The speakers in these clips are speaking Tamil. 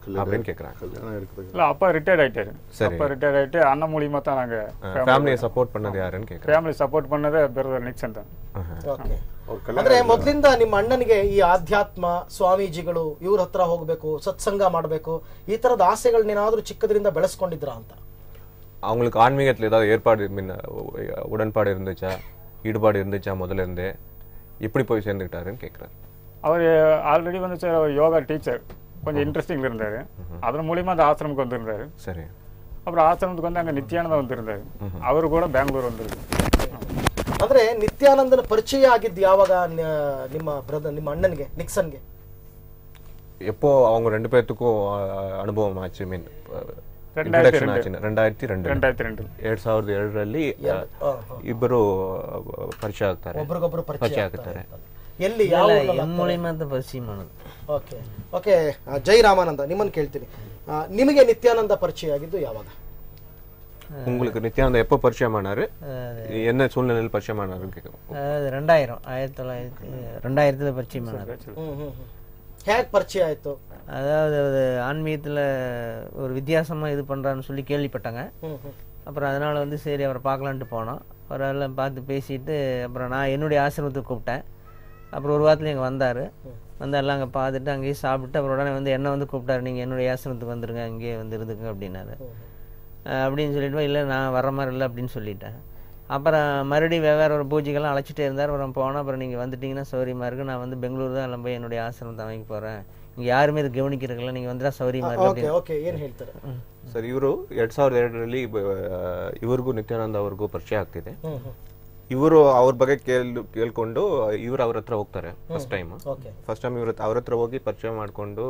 நீங்க அப்படின்னு கேக்குறாங்க. இல்ல அப்பா ரிட்டையர்ட் ஆயிட்டாரு. அப்பா ரிட்டையர்ட் ஆயிட்டு அண்ணன் மூலியமா தான் நாங்க ஃபேமிலியை ಸಪೋರ್ಟ್ பண்ணது ಯಾರன்னு ಕೇಳ್ತಾರೆ. ಫ್ಯಾಮಿಲಿ ಸಪೋರ್ಟ್ பண்ணது ಬ್ರದರ್ ನಿಕ್ಸನ್ தான். ಓಕೆ. ಅಂದ್ರೆ ಮೊದಲಿಂದ ನಿಮ್ಮ ಅಣ್ಣನಿಗೆ ಈ ಆಧ್ಯಾತ್ಮ ಸ್ವಾಮೀಜಿಗಳು ಇವ್ರ ಹತ್ರ ಹೋಗ್ಬೇಕು, ಸತ್ಸಂಗ ಮಾಡಬೇಕು, ಈ ತರದ ಆಸೆಗಳನ್ನೇನಾದ್ರೂ ಚಿಕ್ಕದ್ರಿಂದ ಬೆಳೆಸ್ಕೊಂಡಿದ್ರಾ ಅಂತ? அவங்களுக்கு ஆன்மீகத்துல ஏதாவது ஏற்பாடு உடன்பாடு இருந்துச்சா, ஈடுபாடு இருந்துச்சா முதல்ல இருந்தே? இப்படி போய் சேர்ந்துக்கிட்டாருன்னு கேட்குறாரு. அவர் ஆல்ரெடி வந்து சார் அவர் யோகா டீச்சர், கொஞ்சம் இன்ட்ரெஸ்டிங்ல இருந்தாரு. அதன் மூலியமா அந்த ஆசிரமுக்கு வந்திருந்தாரு. சரி. அப்புறம் ஆசிரமத்துக்கு வந்து அங்கே நித்யானந்தா வந்திருந்தாரு. அவரு கூட பெங்களூர் வந்திருக்கு. ಅಂದ್ರೆ ನಿತ್ಯಾನಂದನ ಪರಿಚಯ ಆಗಿದ್ದು ಯಾವಾಗ ನಿಮ್ಮ ಬ್ರದರ್ ನಿಮ್ಮ ಅಣ್ಣನಿಗೆ ನಿಕ್ಸನ್ಗೆ? எப்போ அவங்க ரெண்டு பேத்துக்கும் ಅನುಭವ ಆಚೆ ಮೀನ್ ಇಂಟ್ರಡಕ್ಷನ್ ಆಚೆ 2002 2007ರಲ್ಲಿ ಇಬ್ಬರು ಪರಿಚಯ ಆಗ್ತಾರೆ, ಒಬ್ರಿಗೊಬ್ರು ಪರಿಚಯ ಆಗ್ತಾರೆ. ಎಲ್ಲಿ ಯಾವ ಮೂಲಕ ಪರಿಚಯ ಮಾಡೋದು? Okay okay. ಜೈ ರಾಮಾನಂದ, ನಿಮ್ಮನ್ನು ಕೇಳ್ತೀನಿ, ನಿಮಗೆ ನಿತ್ಯಾನಂದ ಪರಿಚಯ ಆಗಿದ್ದು ಯಾವಾಗ? உங்களுக்கு நித்யானந்தா எப்போ பரிச்சயம் ஆனாரு, என்ன சூழ்நிலையில் பரிச்சயம் ஆனாருன்னு கேட்குறோம். 2000 பரிச்சயம் ஆனாரு. ಹೇಗೆ ಪರಿಚಯ ಆಯ್ತು? அதாவது ஆன்மீகத்தில் ஒரு வித்தியாசமாக இது பண்ணுறான்னு சொல்லி கேள்விப்பட்டாங்க. அப்புறம் அதனால் வந்து சரி அவரை பார்க்கலான்ட்டு போனோம். அவரெல்லாம் பார்த்து பேசிட்டு அப்புறம் நான் என்னுடைய ஆசிரமத்துக்கு கூப்பிட்டேன். அப்புறம் ஒரு வாரத்தில் இங்கே வந்தார். வந்து எல்லாம் அங்கே பார்த்துட்டு அங்கேயே சாப்பிட்டு அப்புறம் உடனே வந்து என்னை வந்து கூப்பிட்டாரு, நீங்கள் என்னுடைய ஆசிரமத்துக்கு வந்துருங்க, அங்கேயே வந்து இருந்துங்க அப்படின்னாரு. அப்படின்னு சொல்லிட்டு இல்லை நான் வர மாதிரி இல்லை அப்படின்னு சொல்லிட்டேன். அப்புறம் மறுபடியும் வெவ்வேறு ஒரு பூஜைகள்லாம் அழைச்சிட்டே இருந்தார். அப்புறம் போனோம். அப்புறம் நீங்கள் வந்துட்டிங்கன்னா சௌரியமாக இருக்குது, நான் வந்து பெங்களூர் தான் எல்லாம் போய் என்னுடைய ஆசிரமத்தை வாங்கி போகிறேன், இங்கே யாருமே இது கவனிக்கிறதுல நீங்கள் வந்துட்டா சௌரியமாக இருக்குது. ಓಕೆ ಏನು ಹೇಳ್ತಾರೆ ಸರ್? ಇವರು 2002ರಲ್ಲಿ ಇವರಿಗೂ ನಿತ್ಯಾನಂದ ಅವ್ರಿಗೂ ಪರಿಚಯ ಆಗ್ತಿದೆ. ಇವರು ಅವ್ರ ಬಗ್ಗೆ ಕೇಳ್ಕೊಂಡು ಇವ್ರು ಅವ್ರ ಹತ್ರ ಹೋಗ್ತಾರೆ ಫಸ್ಟ್ ಟೈಮ್ ಇವ್ರ ಅವ್ರ ಹತ್ರ ಹೋಗಿ ಪರಿಚಯ ಮಾಡ್ಕೊಂಡು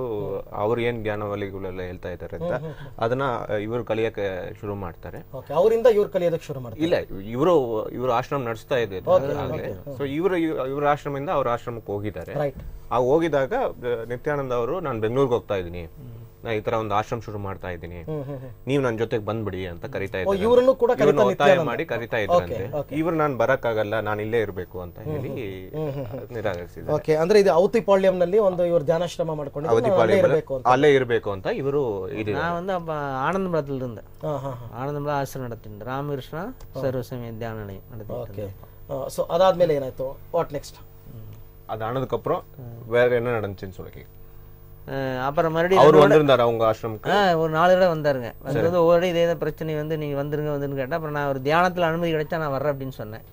ಅವ್ರು ಏನ್ ಜ್ಞಾನವಲಿಗಳೆಲ್ಲ ಹೇಳ್ತಾ ಇದ್ದಾರೆ ಅಂತ ಅದನ್ನ ಇವರು ಕಲಿಯಕ್ಕೆ ಶುರು ಮಾಡ್ತಾರೆ. ಅವರಿಂದ ಇವ್ರು ಕಲಿಯೋದಕ್ಕೆ ಶುರು ಮಾಡ್ತಾರೆ. ಇಲ್ಲ, ಇವರು ಆಶ್ರಮ ನಡೆಸ್ತಾ ಇದೆ. ಸೊ ಇವ್ರ ಆಶ್ರಮದಿಂದ ಅವ್ರ ಆಶ್ರಮಕ್ಕೆ ಹೋಗಿದ್ದಾರೆ. ಹೋಗಿದಾಗ ನಿತ್ಯಾನಂದ ಅವರು ನಾನು ಬೆಂಗಳೂರಿಗೆ ಹೋಗ್ತಾ ಇದ್ದೀನಿ, ನಾ ಈ ತರ ಒಂದು ಆಶ್ರಮ ಶುರು ಮಾಡ್ತಾ ಇದ್ದೀನಿ, ನೀವು ನನ್ನ ಜೊತೆಗೆ ಬಂದ್ಬಿಡಿ ಅಂತ ಕರಿತಾ ಇದ್ದಾರೆ. ಒತ್ತಾಯ ಮಾಡಿ ಕರಿತಾ ಇದ್ರಂತೆ. ಇವ್ರು ನಾನು ಬರಕ್ಕಾಗಲ್ಲ, ನಾನು ಇಲ್ಲೇ ಇರ್ಬೇಕು ಅಂತ ಹೇಳಿ ನಿರಾಕರಿಸಿದ್ರು. ಓಕೆ, ಅಂದ್ರೆ ಇದು ಔತಿಪಾಳ್ಯಂನಲ್ಲಿ ಒಂದು ಇವರು ಧ್ಯಾನಾಶ್ರಮ ಮಾಡ್ಕೊಂಡು ಅಲ್ಲೇ ಇರಬೇಕು ಅಂತ ಇವರು நான் வந்து அப்போ ஆனந்தபுரத்தில் இருந்தேன். ஆனந்தபுரம் ஆசிரம் நடத்திட்டு ராமகிருஷ்ணா சர்வசமய தியான நிலையம் நடத்திட்டு. ஸோ அதாದ್ಮೇಲೆ ಏನಾಯ್ತು? What next? அது ஆனதுக்கப்புறம் வேற என்ன நடந்துச்சுன்னு சொல்லி அப்புறம் மறுபடியும் அவர் வந்திருந்தாரு அவங்க ஆசிரமுக்கு. ஒரு 4 தடவை வந்தாருங்க. வந்து ஒவ்வொரு இதே பிரச்சனை வந்து நீங்க வந்துருன்னு கேட்டா அப்புறம் நான் ஒரு தியானத்துல அனுமதி கிடைச்சா நான் வர்றேன் அப்படின்னு சொன்னேன்.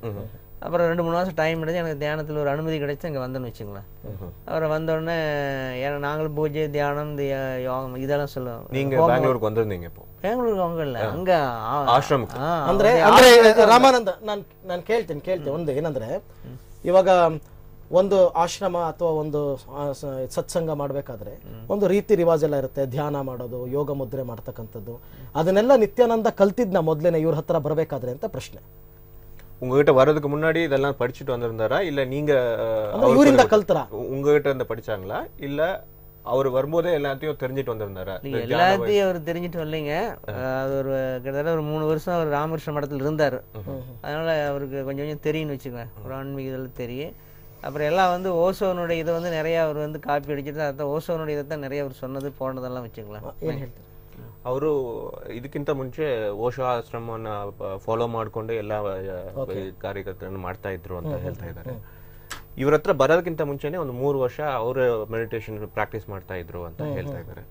அப்புறம் 2-3 மாதம் டைம் எடுத்து எனக்கு தியானத்தில் ஒரு அனுமதி கிடைச்சி இங்கே வந்தேன்னு வச்சுங்களேன். அப்புறம் வந்தோடனே ஏன்னா நாங்களும் பூஜை தியானம் இந்த யோகம் இதெல்லாம் சொல்லுவோம். நீங்கள் பெங்களூருக்கு வந்திருந்தீங்க? இப்போ பெங்களூருக்கு அவங்க இல்லை, ಅங்கே ಆಶ್ರಮಕ್ಕೆ. ಅಂದರೆ ರಾಮಾನಂದ ನಾನು ಕೇಳ್ತೀನಿ ಒಂದು ಏನಂದರೆ, ಇವಾಗ ಒಂದು ಆಶ್ರಮ ಅಥವಾ ಒಂದು ಸತ್ಸಂಗ ಮಾಡಬೇಕಾದ್ರೆ ಒಂದು ರೀತಿ ರಿವಾಜ್ ಎಲ್ಲ ಇರುತ್ತೆ, ಧ್ಯಾನ ಮಾಡೋದು, ಯೋಗ ಮುದ್ರೆ ಮಾಡ್ತಕ್ಕಂಥದ್ದು. ಅದನ್ನೆಲ್ಲ ನಿತ್ಯಾನಂದ ಕಲ್ತಿದ್ನ ಮೊದಲೇನೆ ಇವ್ರ ಹತ್ರ ಬರಬೇಕಾದ್ರೆ ಅಂತ ಪ್ರಶ್ನೆ. உங்ககிட்ட வர்றதுக்கு முன்னாடி இதெல்லாம் படிச்சுட்டு வந்திருந்தாரா, இல்ல நீங்க இவರಿಂದ கல்தரா? உங்ககிட்ட இருந்து படிச்சாங்களா, இல்ல அவர் வரும்போதே எல்லாத்தையும் தெரிஞ்சிட்டு வந்திருந்தாரா? எல்லாத்தையும் அவர் தெரிஞ்சிட்டு வரலைங்க. அது ஒரு கிட்டத்தட்ட ஒரு 3 வருஷம் அவர் ராமகிருஷ்ண மடத்தில் இருந்தார். அதனால அவருக்கு கொஞ்சம் தெரியும்னு வச்சுக்கோங்க, ஒரு ஆன்மீக இதில் தெரியும். அப்புறம் எல்லாம் வந்து ஓசோனுடைய இதை வந்து நிறைய அவர் வந்து காப்பி அடிச்சுட்டு அதான் ஓசோனுடைய இதை தான் நிறைய அவர் சொன்னது போனதெல்லாம் வச்சுக்கலாம். ಅವರು ಇದಕ್ಕಿಂತ ಮುಂಚೆ ಓಶೋ ಆಶ್ರಮವನ್ನು ಫಾಲೋ ಮಾಡಿಕೊಂಡು ಎಲ್ಲ ಕಾರ್ಯಕರ್ತರನ್ನು ಮಾಡ್ತಾ ಇದ್ರು ಅಂತ ಹೇಳ್ತಾ ಇದ್ದಾರೆ. ಇವ್ರ ಹತ್ರ ಬರೋದಕ್ಕಿಂತ ಮುಂಚೆನೆ ಒಂದು 3 ವರ್ಷ ಅವರು ಮೆಡಿಟೇಷನ್ ಪ್ರಾಕ್ಟೀಸ್ ಮಾಡ್ತಾ ಇದ್ರು ಅಂತ ಹೇಳ್ತಾ ಇದ್ದಾರೆ.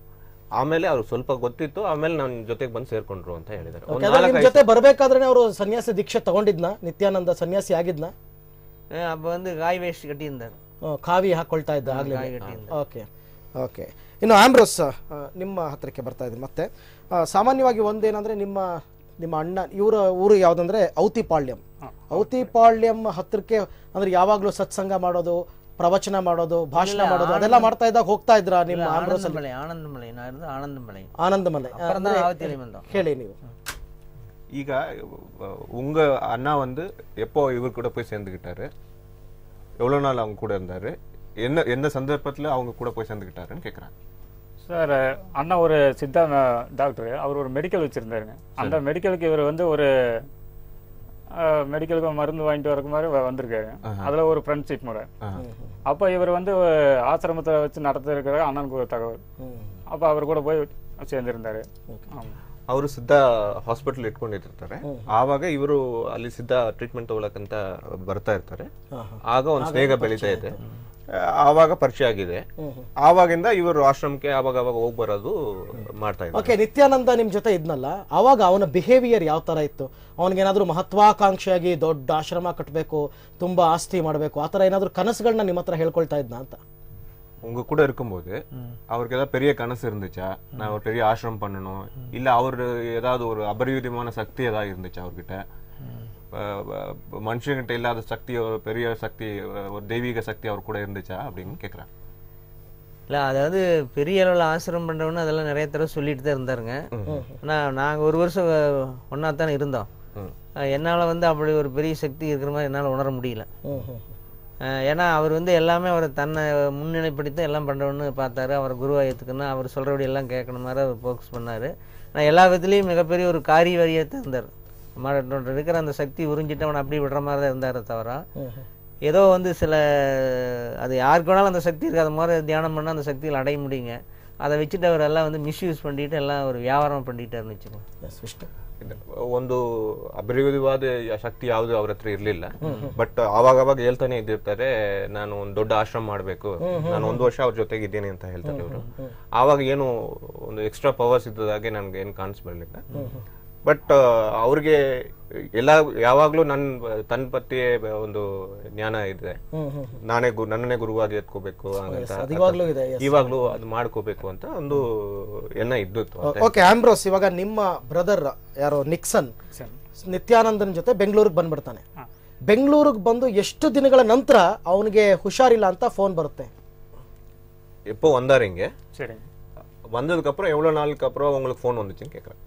ಆಮೇಲೆ ಅವ್ರು ಸ್ವಲ್ಪ ಗೊತ್ತಿತ್ತು, ಆಮೇಲೆ ನನ್ನ ಜೊತೆಗೆ ಬಂದು ಸೇರ್ಕೊಂಡ್ರು ಅಂತ ಹೇಳಿದ್ದಾರೆ. ಜೊತೆ ಬರಬೇಕಾದ್ರೆ ಅವರು ಸನ್ಯಾಸಿ ದೀಕ್ಷೆ ತಗೊಂಡಿದ್ನ? ನಿತ್ಯಾನಂದ ಸನ್ಯಾಸಿ ಆಗಿದ್ನ? அப்போ வந்து காய் வேஷ்டி கட்டியிருந்தார், ಕಾವಿ ಹಾಕೊಳ್ತಾ ಇದ್ದ ಆಗಲೇ. Okay okay. ಇನ್ನು ಆಂಬ್ರೋಸ್, ನಿಮ್ಮ ಹತ್ರಕ್ಕೆ ಬರ್ತಾ ಇದ್ದೀನಿ ಮತ್ತೆ. ಸಾಮಾನ್ಯವಾಗಿ ಒಂದೇನಂದರೆ ನಿಮ್ಮ ಅಣ್ಣ ಇವರ ಊರು ಯಾವುದಂದ್ರೆ ಔತಿಪಾಳ್ಯಂ. ಔತಿಪಾಳ್ಯಂ ಹತ್ರಕ್ಕೆ ಅಂದರೆ ಯಾವಾಗಲೂ ಸತ್ಸಂಗ ಮಾಡೋದು, ಪ್ರವಚನ ಮಾಡೋದು, ಭಾಷಣ ಮಾಡೋದು ಅದೆಲ್ಲ ಮಾಡ್ತಾ ಇದ್ದಾಗ ಹೋಗ್ತಾ ಇದ್ರ ನಿಮ್ಮ ಆಂಬ್ರೋಸ್? ಆನಂದಮಲೈ ಹೇಳಿ ನೀವು. ಈಗ உங்க அண்ணா வந்து எப்போ இவர் கூட போய் சேர்ந்துக்கிட்டாரு, எவ்வளோ நாள் அவங்க கூட இருந்தாரு, எந்த சந்தர்ப்பத்தில் அவங்க கூட போய் சேர்ந்துக்கிட்டாருன்னு கேட்குறாங்க. சார், அண்ணா ஒரு சித்தா டாக்டர், அவர் ஒரு மெடிக்கல் வச்சுருந்தாருங்க. அந்த மெடிக்கலுக்கு இவர் வந்து ஒரு மெடிக்கலுக்கு மருந்து வாங்கிட்டு வரக்கு மாதிரி வந்திருக்காரு. அதில் ஒரு ஃப்ரெண்ட்ஷிப் முறை. அப்போ இவர் வந்து ஆசிரமத்தை வச்சு நடத்திருக்கிற அண்ணனுக்கு ஒரு தகவல். அப்போ அவர் ಕೂಡ போய் சேர்ந்திருந்தாரு. ಅವರು ಸಿದ್ಧ ಹಾಸ್ಪಿಟಲ್ ಇಟ್ಕೊಂಡಿರ್ತಾರೆ. ಆವಾಗ ಇವರು ಅಲ್ಲಿ ಸಿದ್ಧ ಟ್ರೀಟ್ಮೆಂಟ್ ತಗೊಳಕಂತ ಬರ್ತಾ ಇರ್ತಾರೆ. ಆಗ ಒಂದು ಸ್ನೇಹ ಬೆಳೀತಾ ಇದೆ. ಆವಾಗ ಪರಿಚಯ ಆಗಿದೆ. ಆವಾಗಿಂದ ಇವರು ಆಶ್ರಮಕ್ಕೆ ಆವಾಗ ಹೋಗಿ ಬರೋದು ಮಾಡ್ತಾ ಇದ್ದಾರೆ. ಓಕೆ, ನಿತ್ಯಾನಂದ ನಿಮ್ ಜೊತೆ ಇದ್ನಲ್ಲ, ಅವಾಗ ಅವನ ಬಿಹೇವಿಯರ್ ಯಾವ ತರ ಇತ್ತು? ಅವನಿಗೇನಾದ್ರೂ ಮಹತ್ವಾಕಾಂಕ್ಷೆಯಾಗಿ ದೊಡ್ಡ ಆಶ್ರಮ ಕಟ್ಟಬೇಕು, ತುಂಬಾ ಆಸ್ತಿ ಮಾಡಬೇಕು, ಆ ತರ ಏನಾದ್ರು ಕನಸುಗಳನ್ನ ನಿಮ್ಮ ಹತ್ರ ಹೇಳ್ಕೊಳ್ತಾ ಇದ್ನ ಅಂತ? உங்க கூட இருக்கும்போது அவருக்கு ஏதாவது பெரிய கனசு இருந்துச்சா, நான் ஒரு பெரிய ஆசிரமம் பண்ணணும், இல்ல அவரு ஏதாவது ஒரு அபரிவிதமான சக்தி ஏதாவது இருந்துச்சா அவர்கிட்ட? மனுஷங்கிட்ட இல்லாத சக்தி, ஒரு பெரிய சக்தி, ஒரு தெய்வீக சக்தி அவர் கூட இருந்துச்சா அப்படின்னு கேக்குறேன். இல்லை, அதாவது பெரிய அளவில் ஆசிரமம் பண்ணுறவன்னு அதெல்லாம் நிறைய தடவை சொல்லிட்டு தான் இருந்தாருங்க. ஆனால் நாங்கள் ஒரு வருஷம் ஒன்றா தானே இருந்தோம். என்னால் வந்து அப்படி ஒரு பெரிய சக்தி இருக்கிற மாதிரி என்னால் உணர முடியல. ஏன்னா அவர் வந்து எல்லாமே அவரை தன்னை முன்னிலைப்படுத்தி எல்லாம் பண்ணுறோன்னு பார்த்தாரு. அவரை குருவாக ஏற்றுக்கணும், அவர் சொல்கிறபடி எல்லாம் கேட்கணும் மாதிரி அவர் ஃபோக்கஸ் பண்ணார். ஆனால் எல்லா விதத்துலேயும் மிகப்பெரிய ஒரு காரியவாரியாக தான் இருந்தார். இருக்கிற அந்த சக்தி உறிஞ்சிட்டு அவனை அப்படி விடுற மாதிரி தான் இருந்தார். தவிர ஏதோ வந்து சில அது யாருக்கு வேணாலும் அந்த சக்தி இருக்குது, அது மாதிரி தியானம் பண்ணால் அந்த சக்தியில் அடைய முடியுங்க. அதை வச்சுட்டு அவர் எல்லாம் வந்து மிஸ்யூஸ் பண்ணிட்டு எல்லாம் ஒரு வியாபாரம் பண்ணிட்டாருன்னு வச்சுக்கோங்க. ಒಂದು ಅಭಿವೃದ್ಧಿವಾದ ಶಕ್ತಿ ಯಾವುದು ಅವ್ರ ಹತ್ರ ಇರ್ಲಿಲ್ಲ. ಬಟ್ ಅವಾಗ ಹೇಳ್ತಾನೆ ಇದ್ದಿರ್ತಾರೆ, ನಾನು ಒಂದು ದೊಡ್ಡ ಆಶ್ರಮ ಮಾಡ್ಬೇಕು, ನಾನು 1 ವರ್ಷ ಅವ್ರ ಜೊತೆಗೆ ಇದ್ದೀನಿ ಅಂತ ಹೇಳ್ತಾರೆ ಇವರು. ಆವಾಗ ಏನು ಒಂದು ಎಕ್ಸ್ಟ್ರಾ ಪವರ್ಸ್ ಇದ್ದದಾಗೆ ನನ್ಗೆ ಏನು ಕಾಣಿಸ್ಬರ್ಲಿಲ್ಲ. ಬಟ್ ಅವ್ರಿಗೆ ಎಲ್ಲ ಯಾವಾಗ್ಲೂ ತನ್ನ ಪತಿಯೇ ಒಂದು ಜ್ಞಾನ ಇದೆ, ನನ್ನನ್ನೇ ಗುರುವಾಗಿ ಎತ್ಕೋಬೇಕು ಅಂತ, ಇವಾಗ್ಲೂ ಅದು ಮಾಡ್ಕೋಬೇಕು ಅಂತ ಒಂದು ಎನ್ನ ಇದ್ದಿತ್ತು. ಓಕೆ ಆಂಬ್ರೋಸ್, ಇವಾಗ ನಿಮ್ಮ ಬ್ರದರ್ ಯಾರೋ ನಿಕ್ಸನ್ ನಿತ್ಯಾನಂದನ್ ಜೊತೆ ಬೆಂಗಳೂರಿಗೆ ಬಂದ್ಬಿಡ್ತಾನೆ. ಬೆಂಗಳೂರಿಗೆ ಬಂದು ಎಷ್ಟು ದಿನಗಳ ನಂತರ ಅವನಿಗೆ ಹುಷಾರಿಲ್ಲ ಅಂತ ಫೋನ್ ಬರುತ್ತೆ? எப்போ வந்தாருங்க? சரி, வந்ததுக்கு அப்புறம் எவ்வளவு நாளுக்கு அப்புறம் உங்களுக்கு ஃபோன் வந்துச்சுன்னு கேக்குறேன்.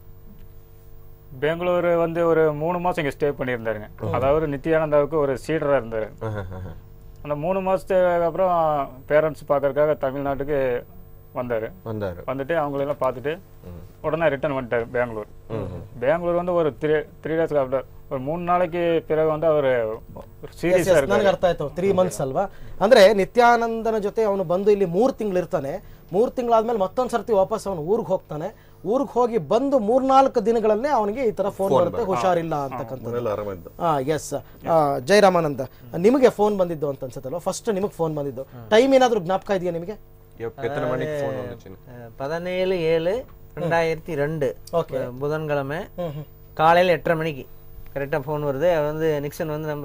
பெங்களூர் வந்து ஒரு 3 மாசம் இங்கே ஸ்டே பண்ணியிருந்தாருங்க. அதாவது நித்யானந்தாவுக்கு ஒரு சீடராக இருந்தார். அந்த 3 மாதத்துக்கு அப்புறம் பேரண்ட்ஸ் பார்க்கறதுக்காக தமிழ்நாட்டுக்கு வந்துட்டு அவங்களெல்லாம் பார்த்துட்டு உடனே ரிட்டர்ன் வந்துட்டார் பெங்களூர். பெங்களூர் வந்து ஒரு 3 ಡೇಸ್ಗೆ ಆಫ್ಟರ್ ஒரு 3 ನಾಳೆಗೆ பிறகு வந்து அவர் ಸೀರಿಯಸ್ ಆಗಿ ನನಗೆ ಅರ್ಥ ಆಯ್ತು. 3 ಮಂತ್ಸ್ ಅಲ್ವಾ? ಅಂದ್ರೆ ನಿತ್ಯಾನಂದನ ಜೊತೆ ಅವನು ಬಂದು ಇಲ್ಲಿ 3 ತಿಂಗಳು ಇರ್ತಾನೆ. 3 ತಿಂಗಳಾದ್ಮೇಲೆ ಮತ್ತೊಂದು ಸರ್ತಿ ವಾಪಸ್ ಅವನು ಊರಿಗೆ ಹೋಗ್ತಾನೆ. ಊರಿಗೆ ಹೋಗಿ ಬಂದು 3-4 ದಿನಗಳಲ್ಲೇ ಅವನಿಗೆ ಈ ತರ ಫೋನ್ ಬರುತ್ತೆ, ಹುಷಾರಿಲ್ಲ ಅಂತಕ್ಕಂಥದ್ದು. ಎಸ್, ಜಯರಾಮಾನಂದ, ನಿಮಗೆ ಫೋನ್ ಬಂದಿದ್ದು ಅಂತ ಅನ್ಸುತ್ತಲ್ವಾ? ಫಸ್ಟ್ ನಿಮಗೆ ಫೋನ್ ಬಂದಿದ್ದು ಟೈಮ್ ಏನಾದ್ರು ಜ್ಞಾಪಕ ಇದೆಯಾ ನಿಮಗೆ? 17/7/2002 புதன்கிழமை காலையில் 8:30 மணிக்கு கரெக்டாக ஃபோன் வருது. அவர் வந்து நிக்சன் வந்து நம்ம